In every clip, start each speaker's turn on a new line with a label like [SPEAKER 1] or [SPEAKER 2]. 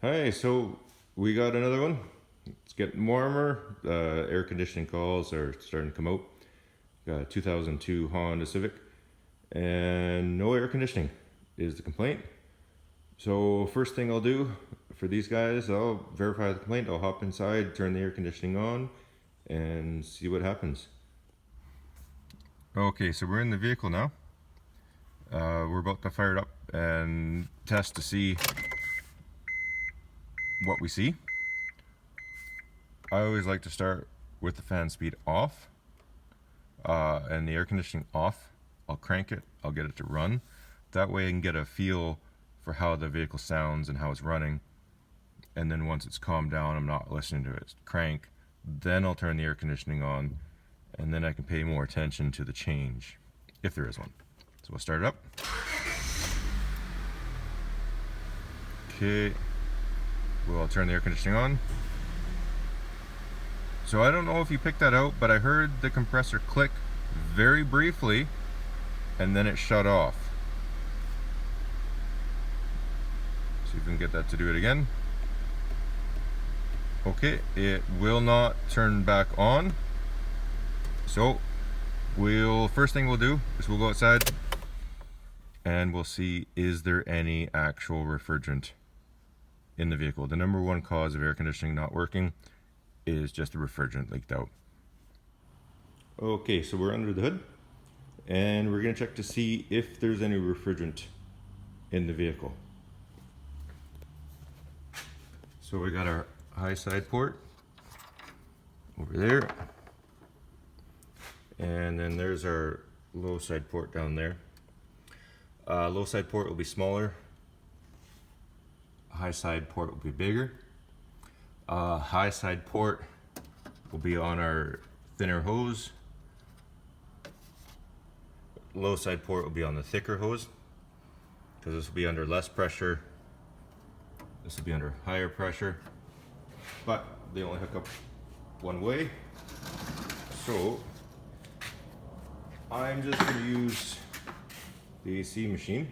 [SPEAKER 1] Hi, so we got another one. It's getting warmer. Air conditioning calls are starting to come out. Got a 2002 Honda Civic, and no air conditioning is the complaint. So first thing I'll do for these guys, I'll verify the complaint. I'll hop inside, turn the air conditioning on, and see what happens. Okay, so we're in the vehicle now. We're about to fire it up and test to see what we see. I always like to start with the fan speed off and the air conditioning off. I'll crank it, I'll get it to run. That way I can get a feel for how the vehicle sounds and how it's running. And then once it's calmed down, I'm not listening to it crank. Then I'll turn the air conditioning on, and then I can pay more attention to the change, if there is one. So we'll start it up. Okay, well, I'll turn the air conditioning on. So I don't know if you picked that out, but I heard the compressor click very briefly, and then it shut off. See if we can get that to do it again. Okay, it will not turn back on. So first thing we'll do is we'll go outside and we'll see, is there any actual refrigerant in the vehicle. The number one cause of air conditioning not working is just the refrigerant leaked out. Okay, so we're under the hood and we're going to check to see if there's any refrigerant in the vehicle. So we got our high side port over there, and then there's our low side port down there. Low side port will be smaller, high side port will be bigger. High side port will be on our thinner hose. Low side port will be on the thicker hose, because this will be under less pressure. This will be under higher pressure, but they only hook up one way. So I'm just going to use the AC machine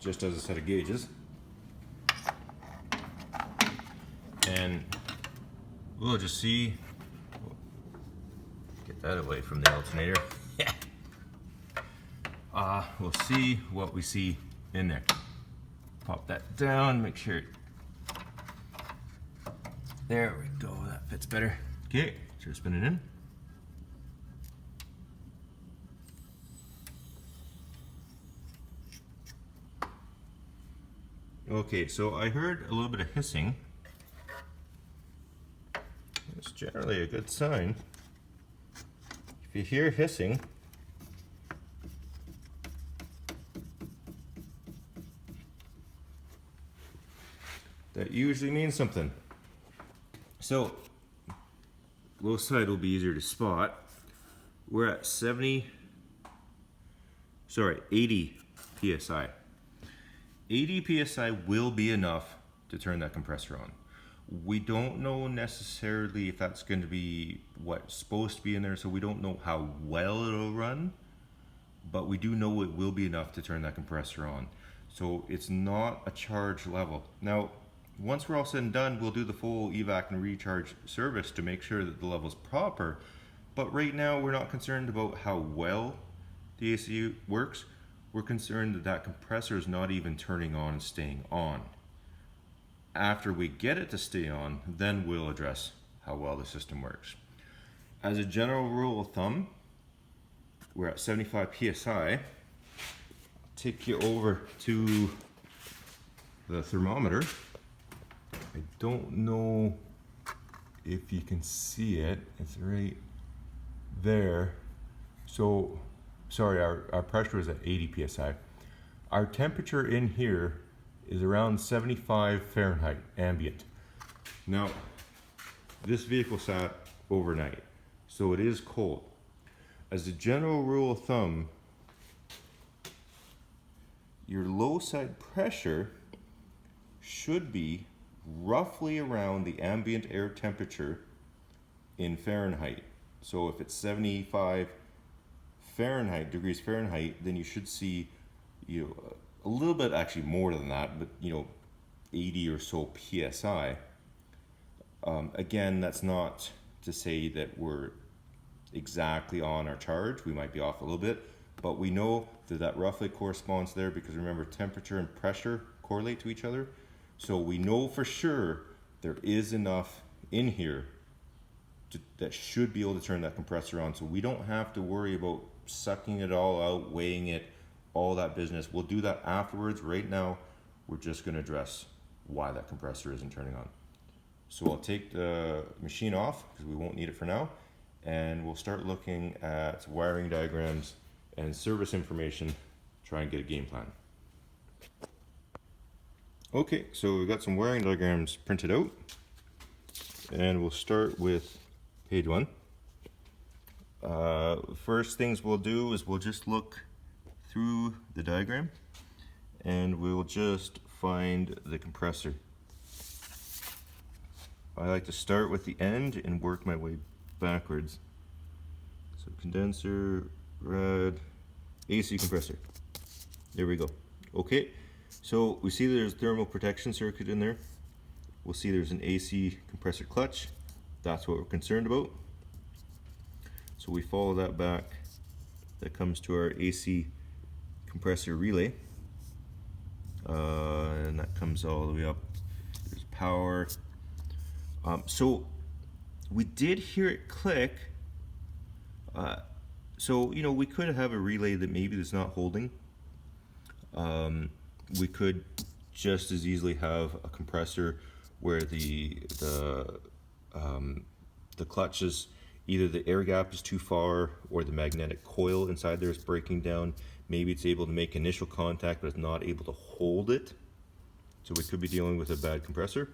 [SPEAKER 1] just as a set of gauges, and we'll just see. Get that away from the alternator. We'll see what we see in there. Pop that down, make sure. There we go, that fits better. Okay, so spin it in. Okay, so I heard a little bit of hissing. It's generally a good sign. If you hear hissing, that usually means something. So, low side will be easier to spot. We're at 80 PSI. 80 PSI will be enough to turn that compressor on. We don't know necessarily if that's going to be what's supposed to be in there, so we don't know how well it'll run, but we do know it will be enough to turn that compressor on. So it's not a charge level. Now, once we're all said and done, we'll do the full evac and recharge service to make sure that the level's proper. But right now, we're not concerned about how well the AC works. We're concerned that that compressor is not even turning on and staying on. After we get it to stay on, then we'll address how well the system works. As a general rule of thumb, we're at 75 PSI. I'll take you over to the thermometer. I don't know if you can see it. It's right there. So, sorry, our pressure is at 80 PSI. Our temperature in here is around 75 Fahrenheit ambient. Now, this vehicle sat overnight, so it is cold. As a general rule of thumb, your low side pressure should be roughly around the ambient air temperature in Fahrenheit. So if it's 75 degrees Fahrenheit, then you should see, a little bit, actually more than that, but 80 or so psi. Again, that's not to say that we're exactly on our charge. We might be off a little bit, but we know that that roughly corresponds there, because remember, temperature and pressure correlate to each other. So we know for sure there is enough in here that should be able to turn that compressor on. So we don't have to worry about sucking it all out, weighing it, all that business. We'll do that afterwards. Right now, we're just going to address why that compressor isn't turning on. So I'll take the machine off because we won't need it for now, and we'll start looking at wiring diagrams and service information, try and get a game plan. Okay, so we've got some wiring diagrams printed out, and we'll start with page 1. First things we'll do is we'll just look through the diagram and we'll just find the compressor. I like to start with the end and work my way backwards. So condenser, rad, AC compressor. There we go. Okay, so we see there's thermal protection circuit in there. We'll see there's an AC compressor clutch. That's what we're concerned about. So we follow that back. That comes to our AC compressor relay. And that comes all the way up. There's power. So we did hear it click. So, you know, we could have a relay that maybe that's not holding. We could just as easily have a compressor where the clutch is, either the air gap is too far or the magnetic coil inside there is breaking down. Maybe it's able to make initial contact but it's not able to hold it. So we could be dealing with a bad compressor.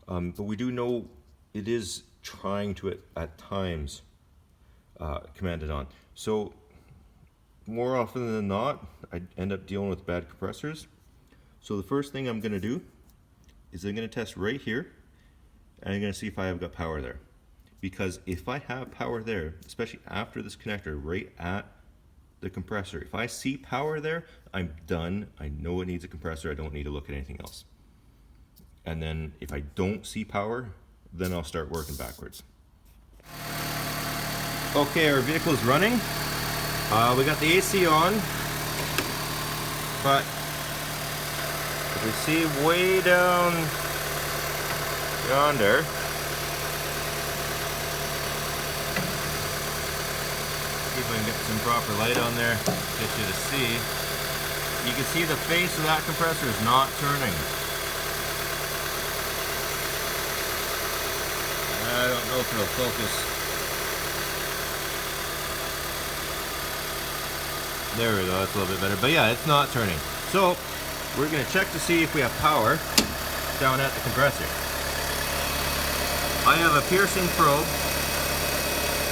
[SPEAKER 1] But we do know it is trying to at times command it on. So more often than not, I end up dealing with bad compressors. So the first thing I'm going to do is I'm going to test right here, and I'm going to see if I have got power there. Because if I have power there, especially after this connector right at the compressor, if I see power there, I'm done. I know it needs a compressor. I don't need to look at anything else. And then if I don't see power, then I'll start working backwards. Okay, our vehicle is running. We got the AC on, but if we see way down yonder, see if I can get some proper light on there, get you to see. You can see the face of that compressor is not turning. I don't know if it'll focus. There we go, that's a little bit better. But yeah, it's not turning. So we're going to check to see if we have power down at the compressor. I have a piercing probe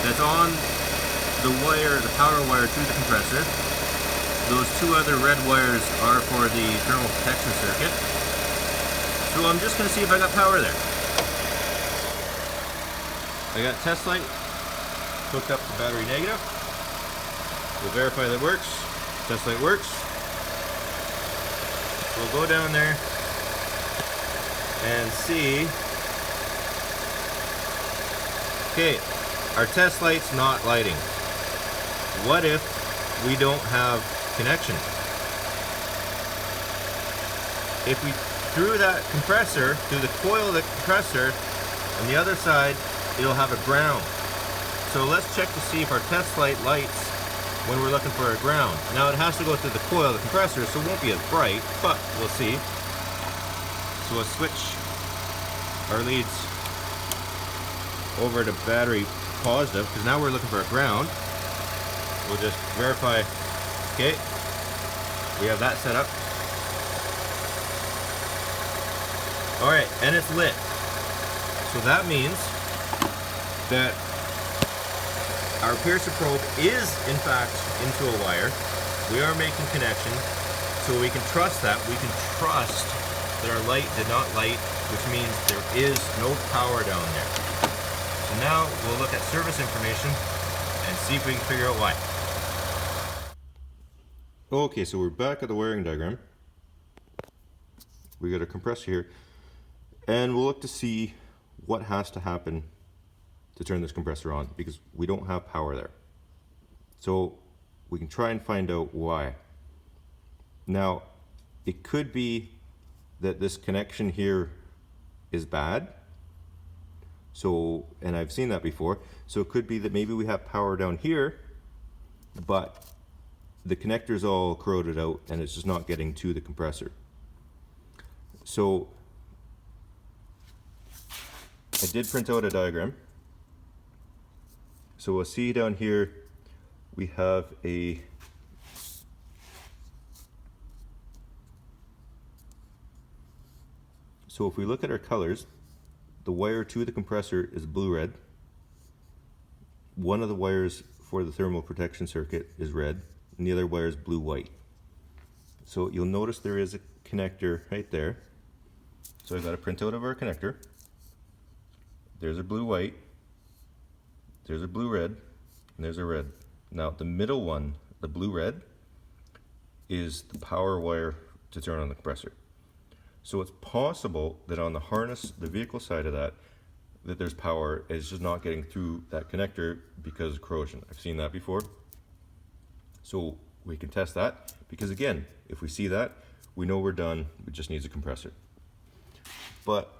[SPEAKER 1] that's on the wire, the power wire to the compressor. Those two other red wires are for the thermal protection circuit. So I'm just going to see if I got power there. I got test light hooked up to battery negative. We'll verify that works. Test light works. We'll go down there and see. Okay, our test light's not lighting. What if we don't have connection? If we threw that compressor through the coil of the compressor, on the other side it'll have a ground. So let's check to see if our test light lights when we're looking for a ground. Now it has to go through the coil of the compressor, so it won't be as bright, but we'll see. So we'll switch our leads over to battery positive, because now we're looking for a ground. We'll just verify. Okay, we have that set up. Alright, and it's lit. So that means that our piercer probe is in fact into a wire. We are making connection, so we can trust that. We can trust that our light did not light, which means there is no power down there. So now we'll look at service information and see if we can figure out why. Okay, so we're back at the wiring diagram. we got a compressor here, and we'll look to see what has to happen to turn this compressor on, because we don't have power there. So we can try and find out why. Now, it could be that this connection here is bad. So, and I've seen that before. So it could be that maybe we have power down here, but the connector's all corroded out and it's just not getting to the compressor. So I did print out a diagram. So we'll see down here we have a so if we look at our colors, the wire to the compressor is blue-red. One of the wires for the thermal protection circuit is red, and the other wire is blue-white. So you'll notice there is a connector right there. So I've got a printout of our connector. There's a blue-white, there's a blue-red, and there's a red. Now the middle one, the blue-red, is the power wire to turn on the compressor. So it's possible that on the harness, the vehicle side of that, there's power, it's just not getting through that connector because of corrosion. I've seen that before. So we can test that, because again, if we see that, we know we're done, it just needs a compressor. But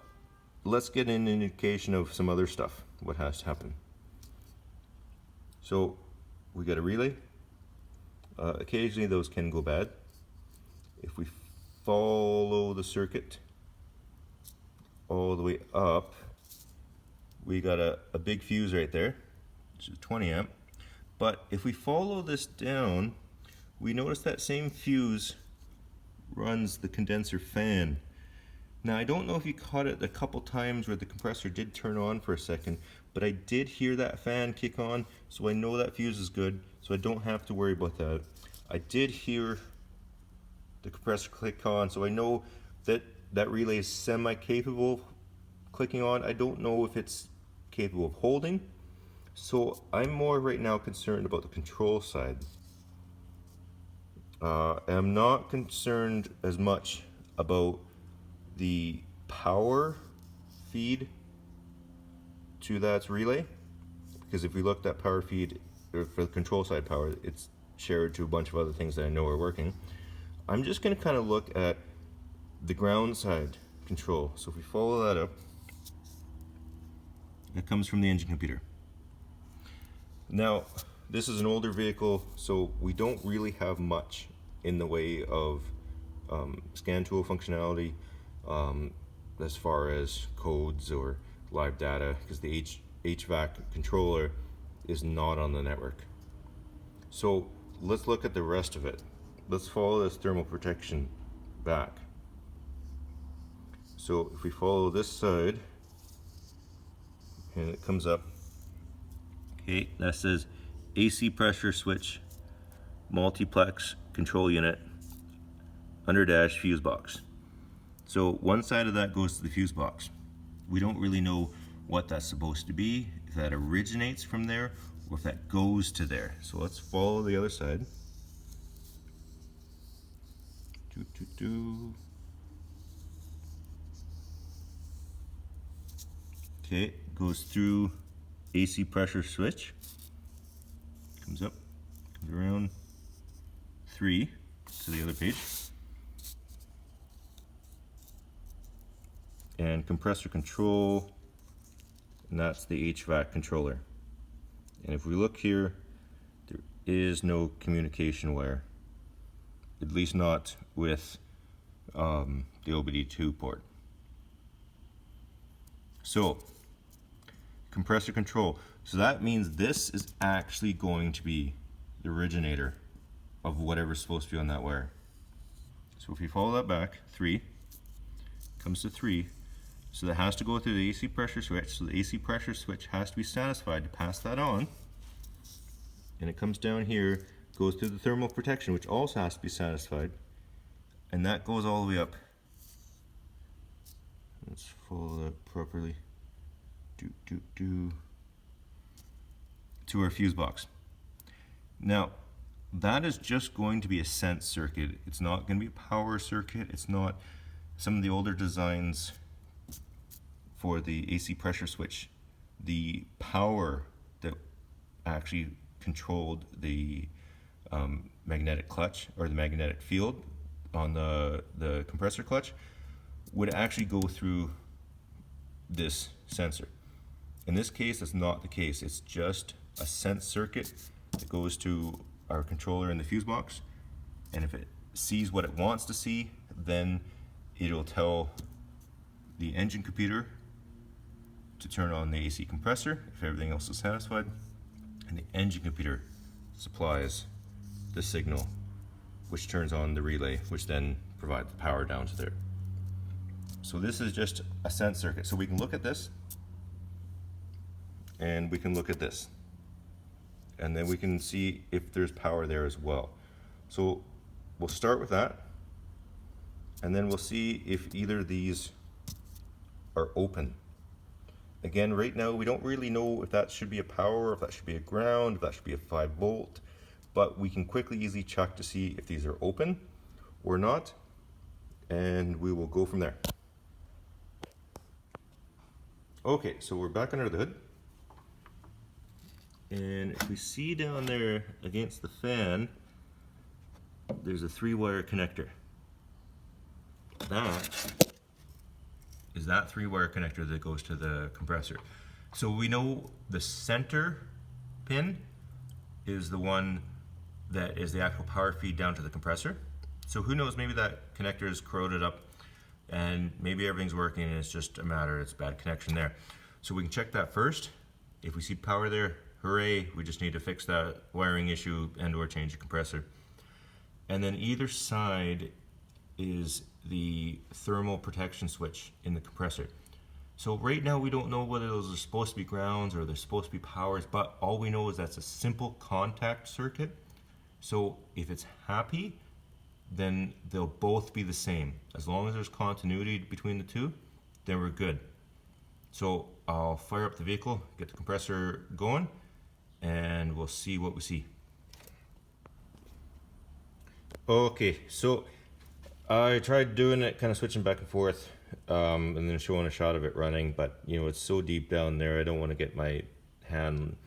[SPEAKER 1] let's get an indication of some other stuff, what has to happen. So we got a relay. Occasionally those can go bad. If we follow the circuit all the way up, we got a big fuse right there, which is 20 amp. But if we follow this down, we notice that same fuse runs the condenser fan. Now I don't know if you caught it a couple times where the compressor did turn on for a second, but I did hear that fan kick on, so I know that fuse is good, so I don't have to worry about that. I did hear the compressor click on, so I know that that relay is semi-capable of clicking on. I don't know if it's capable of holding, so I'm more right now concerned about the control side. I'm not concerned as much about the power feed to that relay, because if we looked at power feed, or for the control side power, it's shared to a bunch of other things that I know are working. I'm just going to kind of look at the ground side control. So if we follow that up, it comes from the engine computer. Now, this is an older vehicle, so we don't really have much in the way of scan tool functionality as far as codes or live data, because the HVAC controller is not on the network. So let's look at the rest of it. Let's follow this thermal protection back. So if we follow this side, and it comes up, okay, that says AC pressure switch, multiplex control unit, under dash fuse box. So one side of that goes to the fuse box. We don't really know what that's supposed to be, if that originates from there or if that goes to there. So let's follow the other side. Okay, goes through AC pressure switch, comes up, comes around 3 to the other page, and compressor control, and that's the HVAC controller. And if we look here, there is no communication wire, at least not with the OBD2 port. So compressor control, so that means this is actually going to be the originator of whatever's supposed to be on that wire. So if we follow that back, 3 comes to 3, so that has to go through the AC pressure switch, so the AC pressure switch has to be satisfied to pass that on, and it comes down here, goes through the thermal protection, which also has to be satisfied, and that goes all the way up. Let's follow that properly. To our fuse box. Now, that is just going to be a sense circuit. It's not going to be a power circuit. It's not some of the older designs for the AC pressure switch, the power that actually controlled the magnetic clutch or the magnetic field on the compressor clutch would actually go through this sensor. In this case, that's not the case. It's just a sense circuit that goes to our controller in the fuse box, and if it sees what it wants to see, then it'll tell the engine computer to turn on the AC compressor if everything else is satisfied, and the engine computer supplies the signal which turns on the relay, which then provides the power down to there. So this is just a sense circuit. So we can look at this, and we can look at this, and then we can see if there's power there as well. So we'll start with that, and then we'll see if either of these are open. Again, right now we don't really know if that should be a power, if that should be a ground, if that should be a 5-volt, but we can quickly easily check to see if these are open or not, and we will go from there. Okay, so we're back under the hood, and if we see down there against the fan, there's a 3-wire connector. That is that 3-wire connector that goes to the compressor. So we know the center pin is the one that is the actual power feed down to the compressor. So who knows, maybe that connector is corroded up and maybe everything's working and it's just a matter, it's bad connection there. So we can check that first. If we see power there, hooray, we just need to fix that wiring issue and or change the compressor. And then either side is the thermal protection switch in the compressor. So right now we don't know whether those are supposed to be grounds or they're supposed to be powers, but all we know is that's a simple contact circuit. So if it's happy, then they'll both be the same. As long as there's continuity between the two, then we're good. So I'll fire up the vehicle, get the compressor going, and we'll see what we see. Okay, so I tried doing it, kind of switching back and forth, and then showing a shot of it running, but you know, it's so deep down there, I don't want to get my hand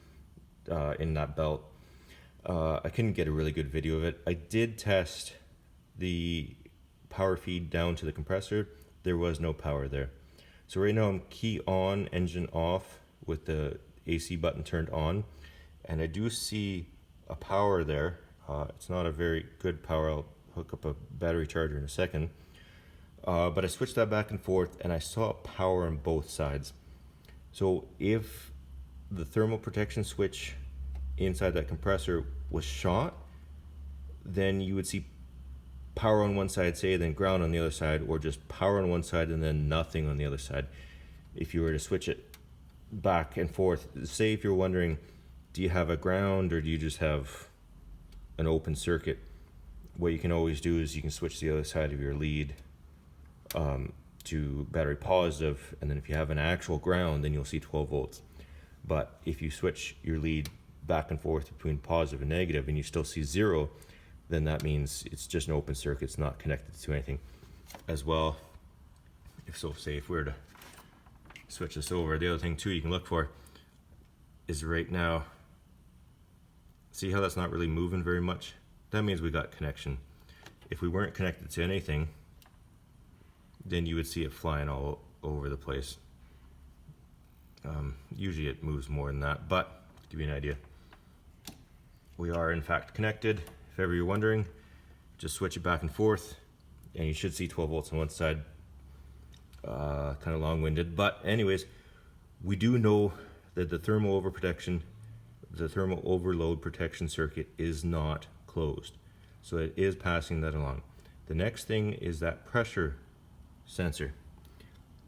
[SPEAKER 1] in that belt. I couldn't get a really good video of it. I did test the power feed down to the compressor. There was no power there. So right now I'm key on, engine off with the AC button turned on, and I do see a power there. It's not a very good power. I'll hook up a battery charger in a second. But I switched that back and forth and I saw power on both sides. So if the thermal protection switch inside that compressor was shot, then you would see power on one side, say, then ground on the other side, or just power on one side and then nothing on the other side. If you were to switch it back and forth, say if you're wondering, do you have a ground or do you just have an open circuit? What you can always do is you can switch the other side of your lead to battery positive, and then if you have an actual ground, then you'll see 12 volts. But if you switch your lead back and forth between positive and negative and you still see 0, then that means it's just an open circuit, it's not connected to anything. As well, if so, say if we were to switch this over, the other thing too you can look for is right now, see how that's not really moving very much? That means we got connection. If we weren't connected to anything, then you would see it flying all over the place. Usually it moves more than that, but to give you an idea, we are in fact connected. If ever you're wondering, just switch it back and forth and you should see 12 volts on one side. Kind of long-winded, but anyways, we do know that the thermal overload protection circuit is not closed, so it is passing that along. The next thing is that pressure sensor,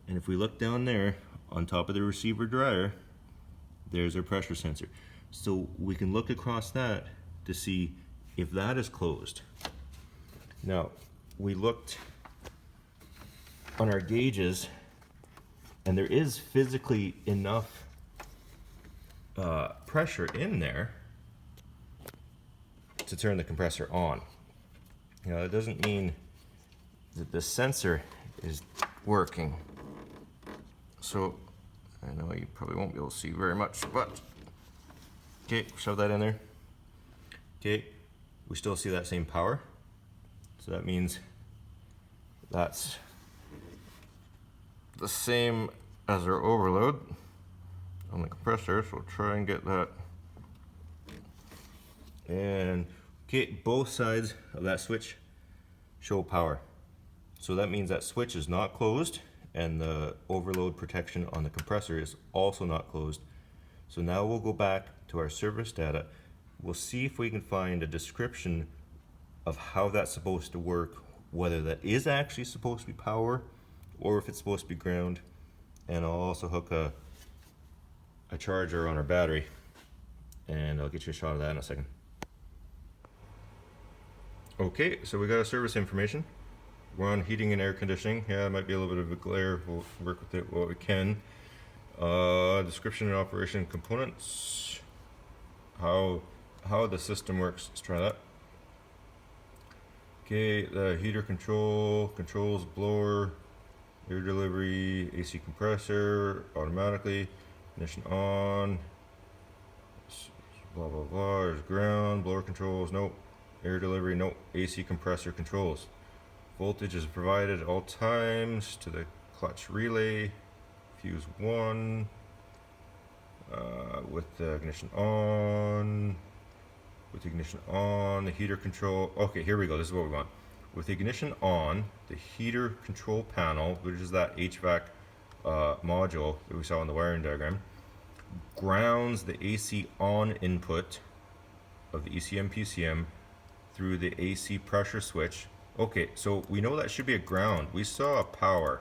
[SPEAKER 1] and if we look down there on top of the receiver dryer, there's our pressure sensor. So we can look across that to see if that is closed. Now, we looked on our gauges and there is physically enough pressure in there to turn the compressor on. Now, that doesn't mean that the sensor is working. So I know you probably won't be able to see very much, but okay, shove that in there. Okay, we still see that same power. So that means that's the same as our overload on the compressor. So we'll try and get that. And okay, both sides of that switch show power. So that means that switch is not closed, and the overload protection on the compressor is also not closed. So now we'll go back to our service data. We'll see if we can find a description of how that's supposed to work, whether that is actually supposed to be power or if it's supposed to be ground. And I'll also hook a charger on our battery, and I'll get you a shot of that in a second. Okay, so we got a service information. We're on heating and air conditioning. Yeah, it might be a little bit of a glare. We'll work with it what we can. Description and operation components. How the system works. Let's try that. Okay, the heater controls blower, air delivery, AC compressor, automatically, ignition on, blah blah blah. There's ground, blower controls, nope. Air delivery, nope. AC compressor controls. Voltage is provided at all times to the clutch relay. Fuse 1 with the ignition on. With the ignition on, the heater control. Okay, here we go. This is what we want. With the ignition on, the heater control panel, which is that HVAC module that we saw in the wiring diagram, grounds the AC on input of the ECM PCM through the AC pressure switch. Okay, so we know that should be a ground. We saw a power,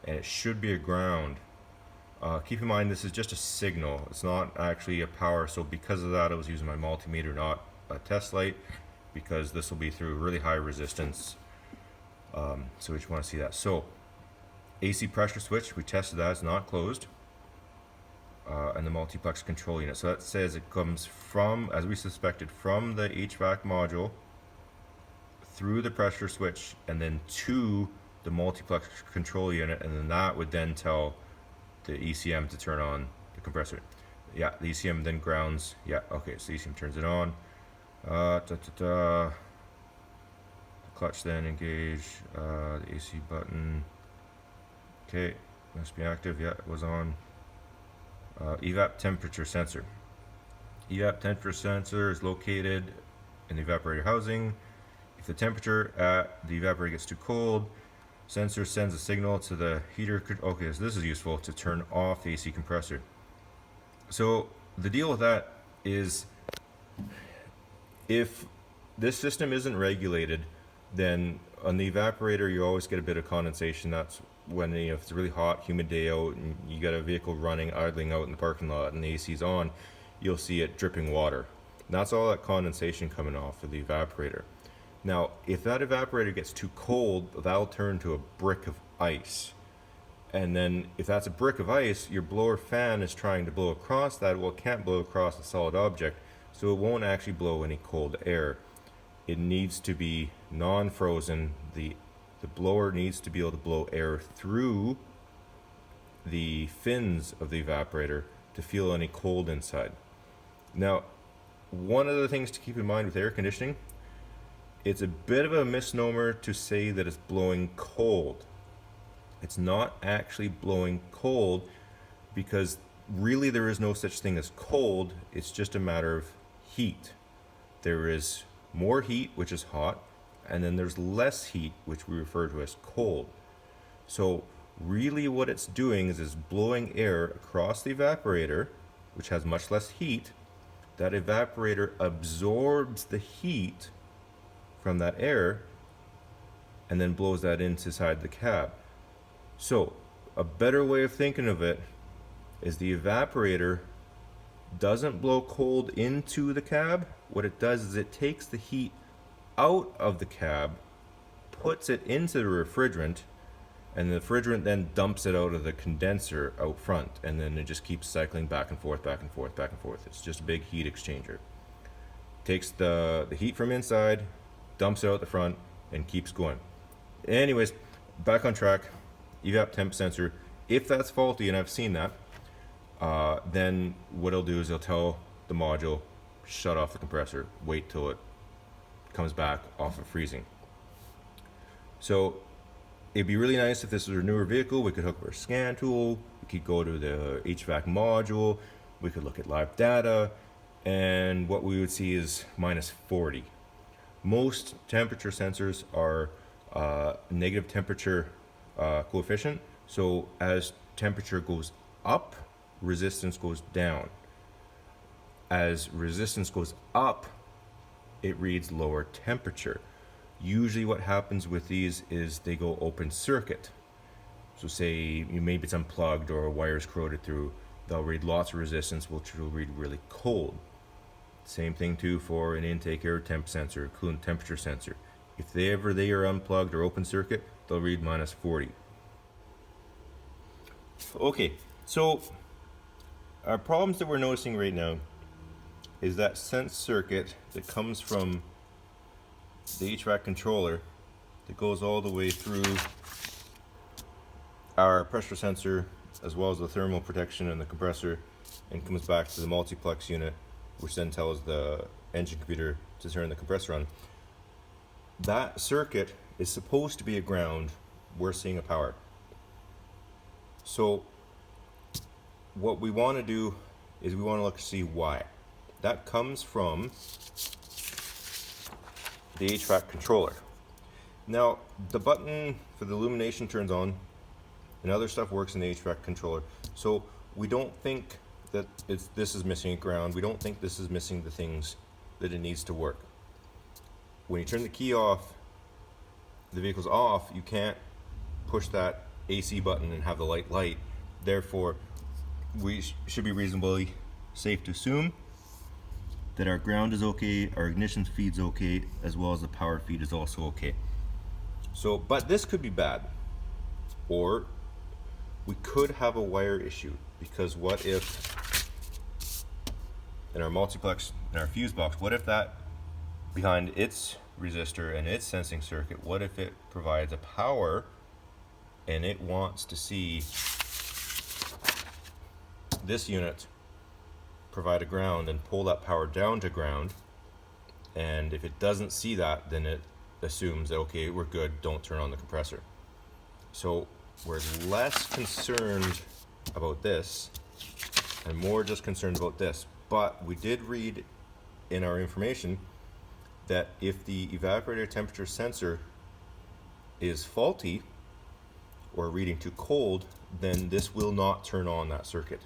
[SPEAKER 1] and it should be a ground. Keep in mind this is just a signal. It's not actually a power, so because of that I was using my multimeter, not a test light, because this will be through really high resistance. So we just want to see that. So AC pressure switch, we tested that, it's not closed. And the multiplex control unit. So that says it comes from, as we suspected, from the HVAC module through the pressure switch and then to the multiplex control unit, and then that would then tell the ECM to turn on the compressor. Yeah, the ECM then grounds. Yeah, okay, so the ECM turns it on. The clutch then engage, the AC button. Okay, must be active. Yeah, it was on. Evap temperature sensor. Evap temperature sensor is located in the evaporator housing. If the temperature at the evaporator gets too cold, sensor sends a signal to the heater. Okay, so this is useful to turn off the AC compressor. So the deal with that is, if this system isn't regulated, then on the evaporator you always get a bit of condensation. That's when, if it's a really hot, humid day out and you got a vehicle running, idling out in the parking lot and the AC's on, you'll see it dripping water. And that's all that condensation coming off of the evaporator. Now, if that evaporator gets too cold, that'll turn to a brick of ice. And then if that's a brick of ice, your blower fan is trying to blow across that. Well, it can't blow across a solid object, so it won't actually blow any cold air. It needs to be non-frozen. The blower needs to be able to blow air through the fins of the evaporator to feel any cold inside. Now, one of the things to keep in mind with air conditioning, it's a bit of a misnomer to say that it's blowing cold. It's not actually blowing cold, because really there is no such thing as cold. It's just a matter of heat. There is more heat, which is hot, and then there's less heat, which we refer to as cold. So really what it's doing is it's blowing air across the evaporator, which has much less heat. That evaporator absorbs the heat from that air and then blows that inside the cab. So a better way of thinking of it is the evaporator doesn't blow cold into the cab. What it does is it takes the heat out of the cab, puts it into the refrigerant, and the refrigerant then dumps it out of the condenser out front, and then it just keeps cycling back and forth, back and forth, back and forth. It's just a big heat exchanger. Takes the heat from inside, dumps it out the front, and keeps going. Anyways, back on track, evap temp sensor. If that's faulty, and I've seen that, then what it'll do is it'll tell the module, shut off the compressor, wait till it comes back off of freezing. So it'd be really nice if this was a newer vehicle, we could hook our scan tool, we could go to the HVAC module, we could look at live data, and what we would see is -40. Most temperature sensors are negative temperature coefficient, so as temperature goes up, resistance goes down. As resistance goes up, it reads lower temperature. Usually what happens with these is they go open circuit. So say maybe it's unplugged or a wire's corroded through, they'll read lots of resistance, which will read really cold. Same thing too for an intake air temp sensor, coolant temperature sensor. If they are unplugged or open circuit, they'll read -40. Okay, so our problems that we're noticing right now is that sense circuit that comes from the HVAC controller that goes all the way through our pressure sensor as well as the thermal protection and the compressor and comes back to the multiplex unit, which then tells the engine computer to turn the compressor on. That circuit is supposed to be a ground. We're seeing a power. So what we want to do is we want to look to see why. That comes from the HVAC controller. Now the button for the illumination turns on and other stuff works in the HVAC controller. So we don't think that this is missing a ground. We don't think this is missing the things that it needs to work. When you turn the key off, the vehicle's off, you can't push that AC button and have the light. Therefore, we should be reasonably safe to assume that our ground is okay, our ignition feed's okay, as well as the power feed is also okay. So, but this could be bad. Or we could have a wire issue, because what if in our multiplex, in our fuse box, what if that behind its resistor and its sensing circuit, what if it provides a power and it wants to see this unit provide a ground and pull that power down to ground, and if it doesn't see that, then it assumes that okay, we're good, don't turn on the compressor. So we're less concerned about this and more just concerned about this. But we did read in our information that if the evaporator temperature sensor is faulty or reading too cold, then this will not turn on that circuit.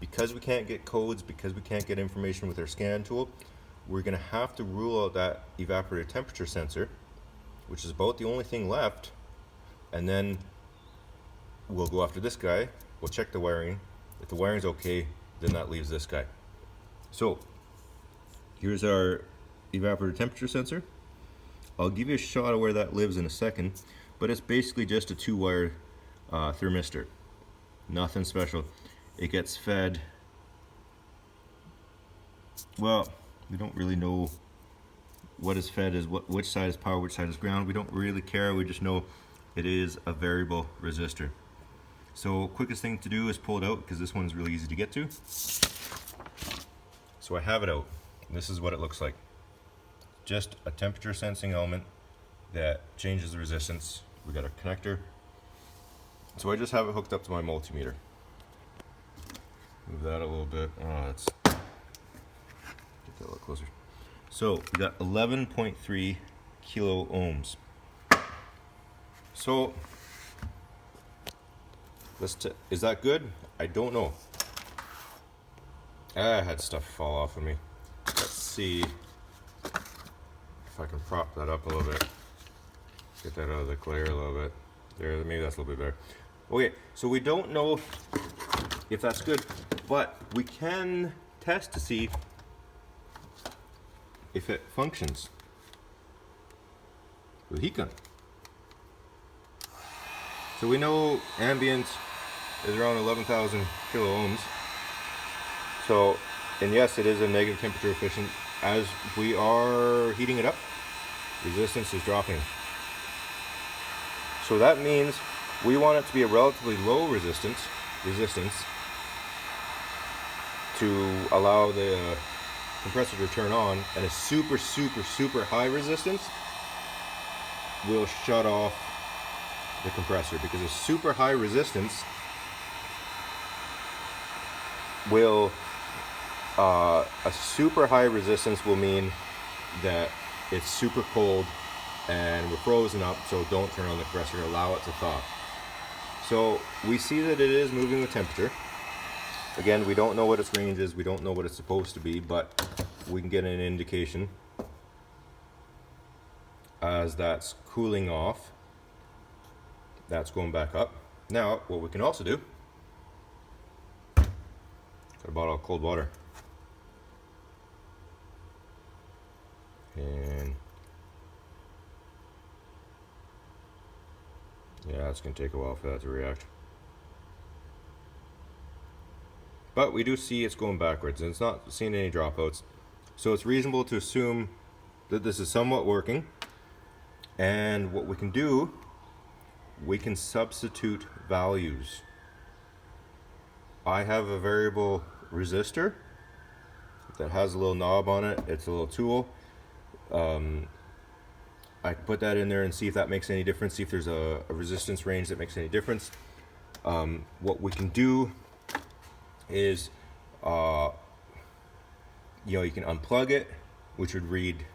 [SPEAKER 1] Because we can't get codes, because we can't get information with our scan tool, we're going to have to rule out that evaporator temperature sensor, which is about the only thing left, and then we'll go after this guy, we'll check the wiring. If the wiring's okay, then that leaves this guy. So here's our evaporator temperature sensor. I'll give you a shot of where that lives in a second, but it's basically just a 2-wire thermistor. Nothing special. It gets fed, well, we don't really know what is fed is which side is power, which side is ground. We don't really care, we just know it is a variable resistor. So quickest thing to do is pull it out, because this one's really easy to get to. So I have it out. This is what it looks like. Just a temperature sensing element that changes the resistance. We got a connector. So I just have it hooked up to my multimeter. Move that a little bit. Oh, that's, get that a little closer. So we got 11.3 kilo ohms. So is that good? I don't know. I had stuff fall off of me. Let's see if I can prop that up a little bit. Get that out of the glare a little bit. There, maybe that's a little bit better. Okay, so we don't know if that's good, but we can test to see if it functions with heat gun. So we know ambient is around 11,000 kilo ohms. So, and yes, it is a negative temperature efficient. As we are heating it up, resistance is dropping. So that means we want it to be a relatively low resistance to allow the compressor to turn on, and a super high resistance will shut off the compressor, because a super high resistance will mean that it's super cold and we're frozen up, so don't turn on the compressor, allow it to thaw. So we see that it is moving with temperature. Again, we don't know what its range is, we don't know what it's supposed to be, but we can get an indication as that's cooling off. That's going back up. Now, what we can also do, got a bottle of cold water. And yeah, it's going to take a while for that to react. But we do see it's going backwards, and it's not seeing any dropouts. So it's reasonable to assume that this is somewhat working. And what we can do, we can substitute values. I have a variable resistor that has a little knob on it. It's a little tool. I can put that in there and see if that makes any difference, see if there's a resistance range that makes any difference. What we can do is, you can unplug it, which would read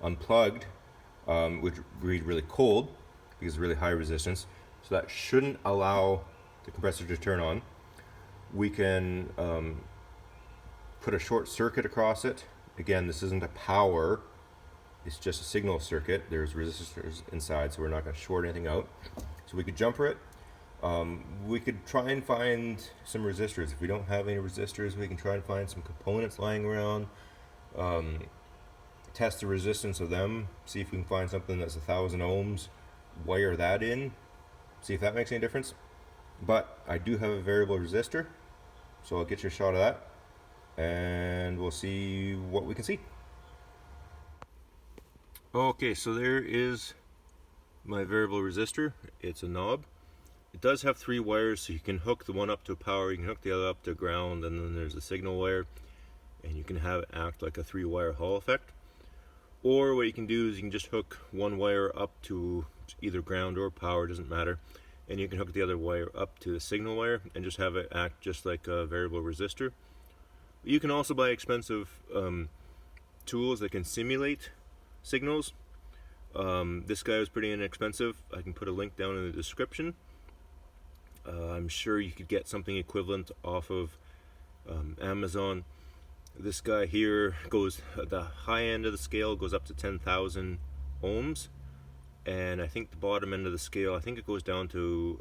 [SPEAKER 1] unplugged, which would read really cold because it's really high resistance. So that shouldn't allow the compressor to turn on. We can put a short circuit across it. Again, this isn't a power, it's just a signal circuit. There's resistors inside, so we're not going to short anything out. So we could jumper it. We could try and find some resistors. If we don't have any resistors, we can try and find some components lying around, test the resistance of them, see if we can find something that's 1,000 ohms, wire that in, see if that makes any difference. But I do have a variable resistor, so I'll get you a shot of that, and we'll see what we can see. Okay, so there is my variable resistor. It's a knob. It does have 3 wires, so you can hook the one up to power, you can hook the other up to ground, and then there's a signal wire, and you can have it act like a 3-wire Hall effect. Or what you can do is you can just hook one wire up to either ground or power, doesn't matter, and you can hook the other wire up to the signal wire and just have it act just like a variable resistor. You can also buy expensive tools that can simulate signals. This guy was pretty inexpensive. I can put a link down in the description. I'm sure you could get something equivalent off of Amazon. This guy here goes, the high end of the scale goes up to 10,000 ohms, and I think the bottom end of the scale, I think it goes down to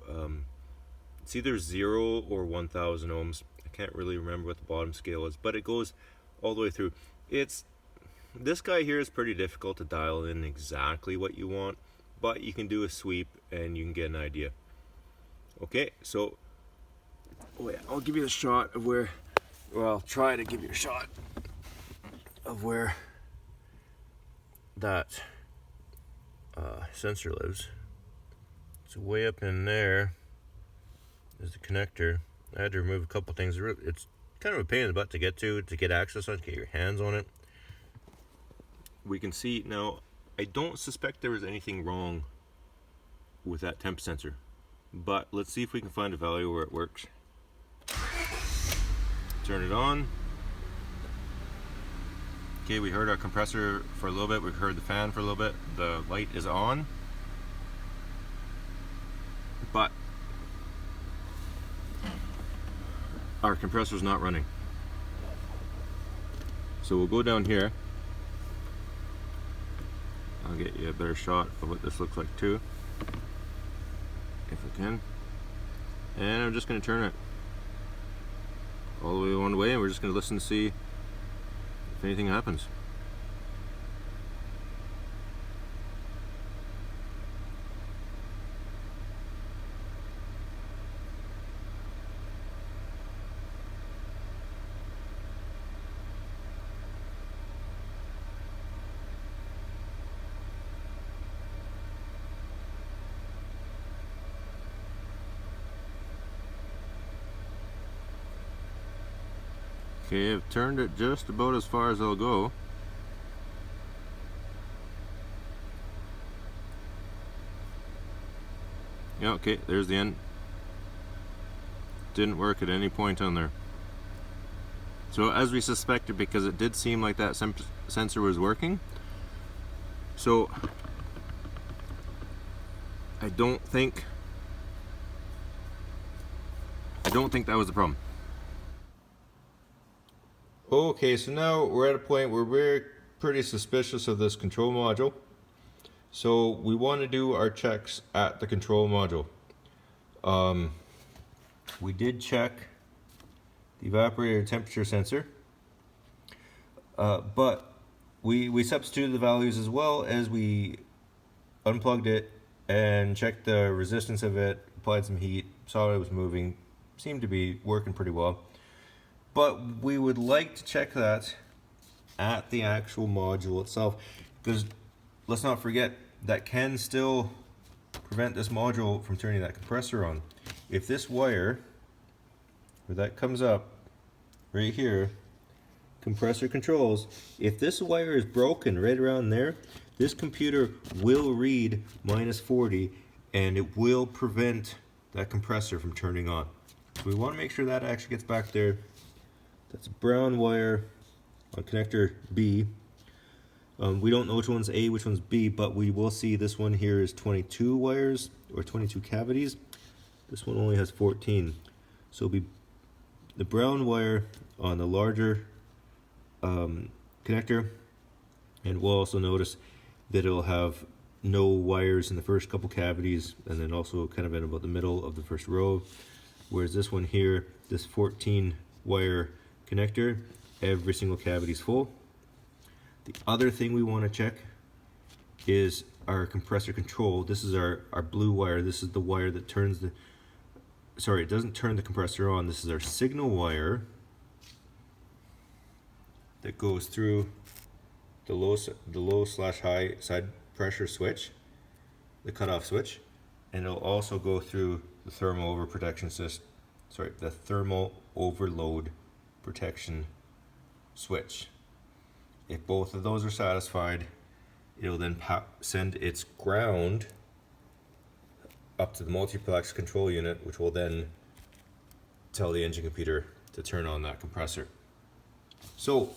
[SPEAKER 1] it's either 0 or 1,000 ohms. I can't really remember what the bottom scale is, but it goes all the way through. This guy here is pretty difficult to dial in exactly what you want, but you can do a sweep and you can get an idea. Okay, so I'll give you a shot of where, well, I'll try to give you a shot of where that sensor lives. It's way up in there. There's the connector. I had to remove a couple things. It's kind of a pain in the butt to get access on, to get your hands on it. We can see now, I don't suspect there was anything wrong with that temp sensor, but let's see if we can find a value where it works. Turn it on. Okay, we heard our compressor for a little bit, we heard the fan for a little bit, the light is on, but our compressor's not running. So we'll go down here. I'll get you a better shot of what this looks like too, if I can. And I'm just going to turn it all the way one way, and we're just going to listen to see if anything happens. Okay, I've turned it just about as far as I'll go. Yeah, okay, there's the end. Didn't work at any point on there. So as we suspected, because it did seem like that sensor was working. So I don't think that was the problem. Okay, so now we're at a point where we're pretty suspicious of this control module. So we want to do our checks at the control module. We did check the evaporator temperature sensor, but we substituted the values as well as we unplugged it and checked the resistance of it, applied some heat, saw it was moving, seemed to be working pretty well. But we would like to check that at the actual module itself, because let's not forget that can still prevent this module from turning that compressor on. If this wire, where that comes up right here, compressor controls, if this wire is broken right around there, this computer will read -40 and it will prevent that compressor from turning on. So we want to make sure that actually gets back there. That's a brown wire on connector B. We don't know which one's A, which one's B, but we will see this one here is 22 wires or 22 cavities. This one only has 14. So it'll be the brown wire on the larger connector, and we'll also notice that it'll have no wires in the first couple cavities, and then also kind of in about the middle of the first row. Whereas this one here, this 14 wire connector, every single cavity is full. The other thing we want to check is our compressor control. This is our blue wire. This is the wire that turns the, sorry, it doesn't turn the compressor on. This is our signal wire that goes through the low/high side pressure switch, the cutoff switch, and it'll also go through the thermal overload protection switch. If both of those are satisfied, it'll then send its ground up to the multiplex control unit, which will then tell the engine computer to turn on that compressor. So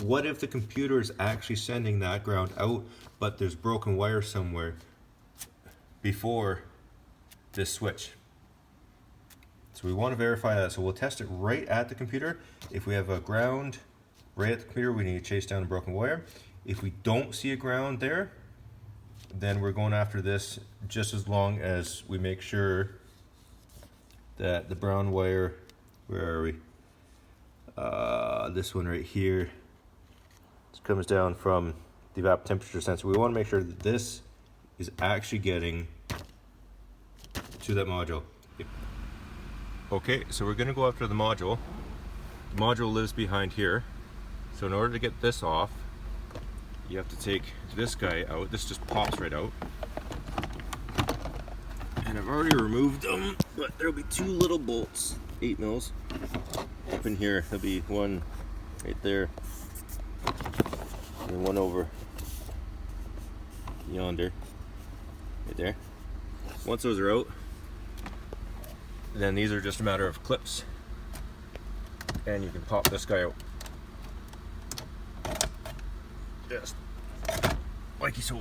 [SPEAKER 1] what if the computer is actually sending that ground out, but there's broken wire somewhere before this switch? So we want to verify that. So we'll test it right at the computer. If we have a ground right at the computer, we need to chase down a broken wire. If we don't see a ground there, then we're going after this just as long as we make sure that the brown wire, where are we? This one right here, this comes down from the evap temperature sensor. We want to make sure that this is actually getting to that module. Okay, so we're going to go after the module. The module lives behind here. So in order to get this off, you have to take this guy out. This just pops right out. And I've already removed them, but there'll be two little bolts, 8 mils, up in here. There'll be one right there, and one over yonder, right there. Once those are out, then these are just a matter of clips, and you can pop this guy out. Just like so.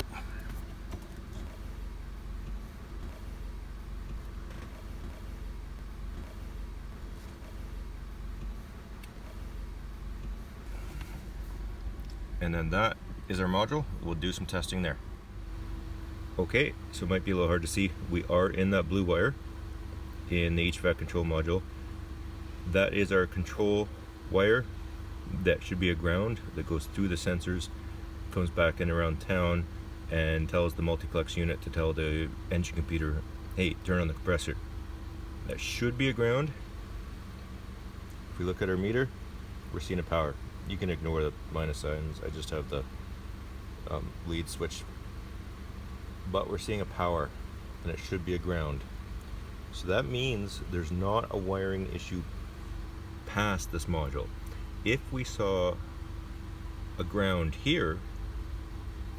[SPEAKER 1] And then that is our module. We'll do some testing there. Okay, so it might be a little hard to see. We are in that blue wire in the HVAC control module. That is our control wire. That should be a ground that goes through the sensors, comes back in around town, and tells the multiplex unit to tell the engine computer, hey, turn on the compressor. That should be a ground. If we look at our meter, we're seeing a power. You can ignore the minus signs. I just have the lead switch. But we're seeing a power, and it should be a ground. So that means there's not a wiring issue past this module. if we saw a ground here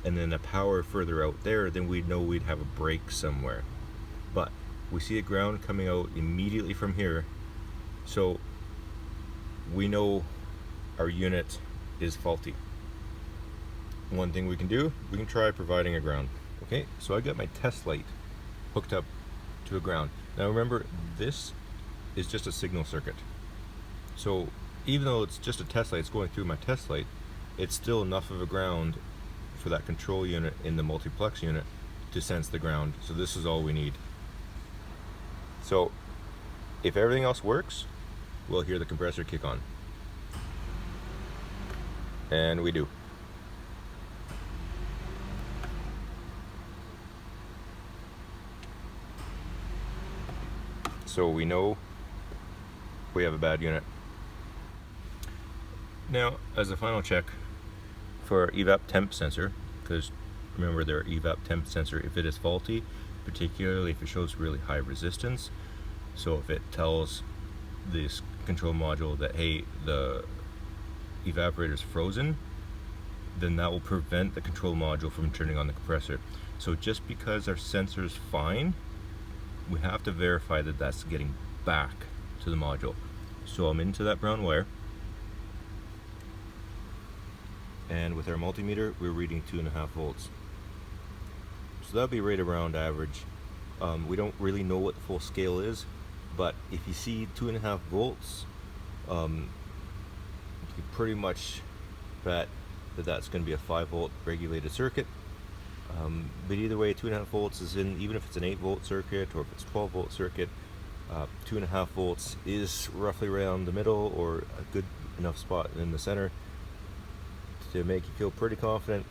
[SPEAKER 1] and then a power further out there, then we'd know we'd have a break somewhere. But we see a ground coming out immediately from here, so we know our unit is faulty. One thing we can do, we can try providing a ground. Okay, so I got my test light hooked up to a ground. Now remember, this is just a signal circuit. So even though it's just a test light, it's going through my test light, it's still enough of a ground for that control unit in the multiplex unit to sense the ground. So this is all we need. So if everything else works, we'll hear the compressor kick on. And we do. So we know we have a bad unit. Now, as a final check for our evap temp sensor, because remember their evap temp sensor, if it is faulty, particularly if it shows really high resistance, so if it tells this control module that, hey, the evaporator is frozen, then that will prevent the control module from turning on the compressor. So just because our sensor is fine, we have to verify that that's getting back to the module. So I'm into that brown wire, and with our multimeter we're reading 2.5 volts. So that'll be right around average. We don't really know what the full scale is, but if you see 2.5 volts, you can pretty much bet that that's going to be a 5-volt regulated circuit. But either way, 2.5 volts is in, even if it's an 8-volt circuit or if it's a 12-volt circuit, 2.5 volts is roughly around the middle, or a good enough spot in the center to make you feel pretty confident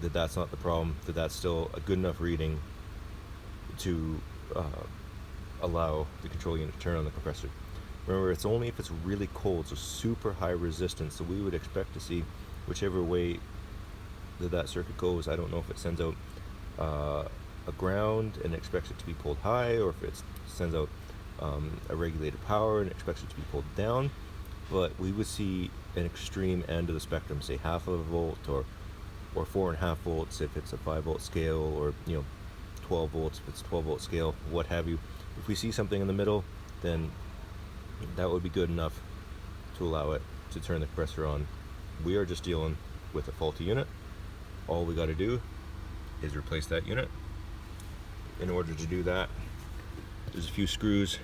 [SPEAKER 1] that that's not the problem, that that's still a good enough reading to allow the control unit to turn on the compressor. Remember, it's only if it's really cold, so super high resistance, so we would expect to see whichever way that circuit goes. I don't know if it sends out a ground and expects it to be pulled high, or if it sends out a regulated power and expects it to be pulled down, but we would see an extreme end of the spectrum, say 0.5 volt or 4.5 volts if it's a 5-volt scale, or 12 volts if it's a 12-volt scale, what have you. If we see something in the middle, then that would be good enough to allow it to turn the compressor on. We are just dealing with a faulty unit. All we got to do is replace that unit. In order to do that, there's a few screws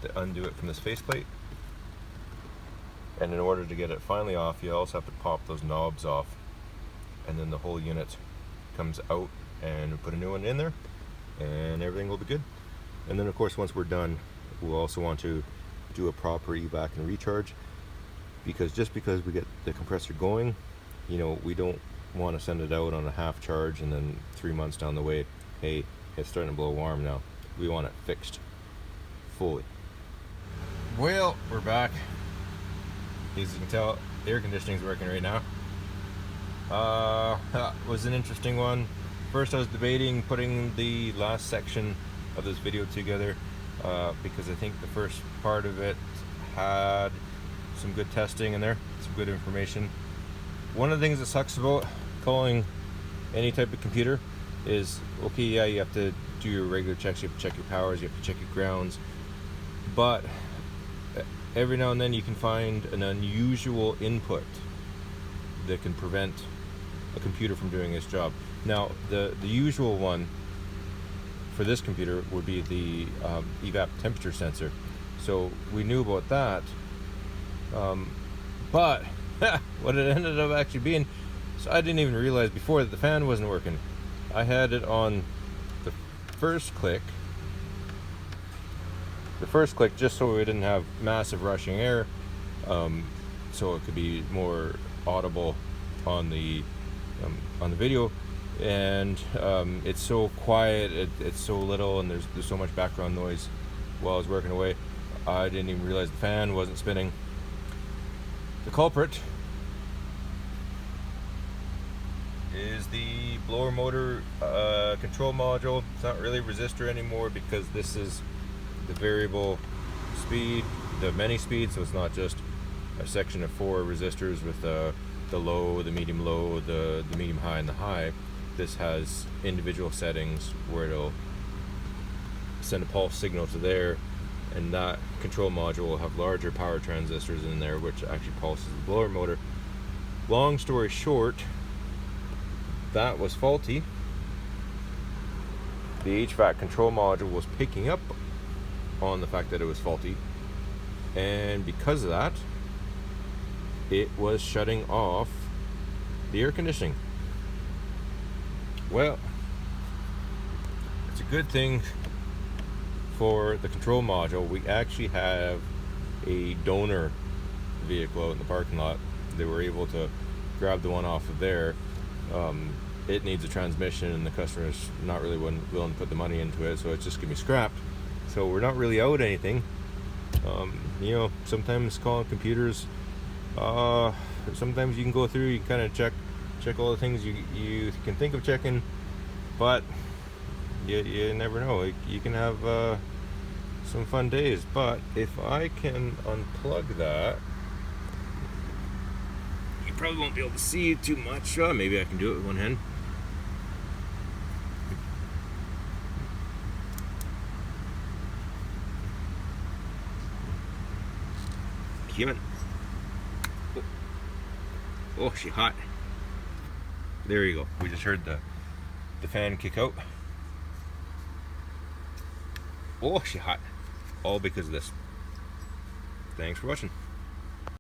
[SPEAKER 1] that undo it from this faceplate, and in order to get it finally off, you also have to pop those knobs off, and then the whole unit comes out, and we put a new one in there and everything will be good. And then of course, once we're done, we'll also want to do a proper evac and recharge, because just because we get the compressor going, we don't want to send it out on a half charge and then 3 months down the way, hey, it's starting to blow warm now. We want it fixed fully. Well, we're back. As you can tell, the air conditioning is working right now. That was an interesting one. First, I was debating putting the last section of this video together because I think the first part of it had some good testing in there, some good information. One of the things that sucks about calling any type of computer is, okay, yeah, you have to do your regular checks, you have to check your powers, you have to check your grounds, but every now and then you can find an unusual input that can prevent a computer from doing its job. Now, the usual one for this computer would be the evap temperature sensor. So we knew about that, but what it ended up actually being, so I didn't even realize before that the fan wasn't working. I had it on the first click just so we didn't have massive rushing air, so it could be more audible on the video. And it's so quiet, it's so little, and there's so much background noise while I was working away, I didn't even realize the fan wasn't spinning. The culprit is the blower motor control module. It's not really a resistor anymore because this is the variable speed, the many speeds, so it's not just a section of 4 resistors with the low, the medium low, the medium high, and the high. This has individual settings where it'll send a pulse signal to there, and that control module will have larger power transistors in there, which actually pulses the blower motor. Long story short, that was faulty. The HVAC control module was picking up on the fact that it was faulty, and because of that, it was shutting off the air conditioning. Well, it's a good thing for the control module. We actually have a donor vehicle out in the parking lot. They were able to grab the one off of there. It needs a transmission, and the customer's not really willing to put the money into it, so it's just gonna be scrapped. So we're not really out anything. You know, sometimes calling computers, sometimes you can go through, you can kind of check all the things you can think of checking, but you never know. You can have some fun days. But if I can unplug that, you probably won't be able to see too much. Maybe I can do it with one hand. Kevin. Oh, she's hot. There you go. We just heard the fan kick out. Oh, she's hot. All because of this. Thanks for watching.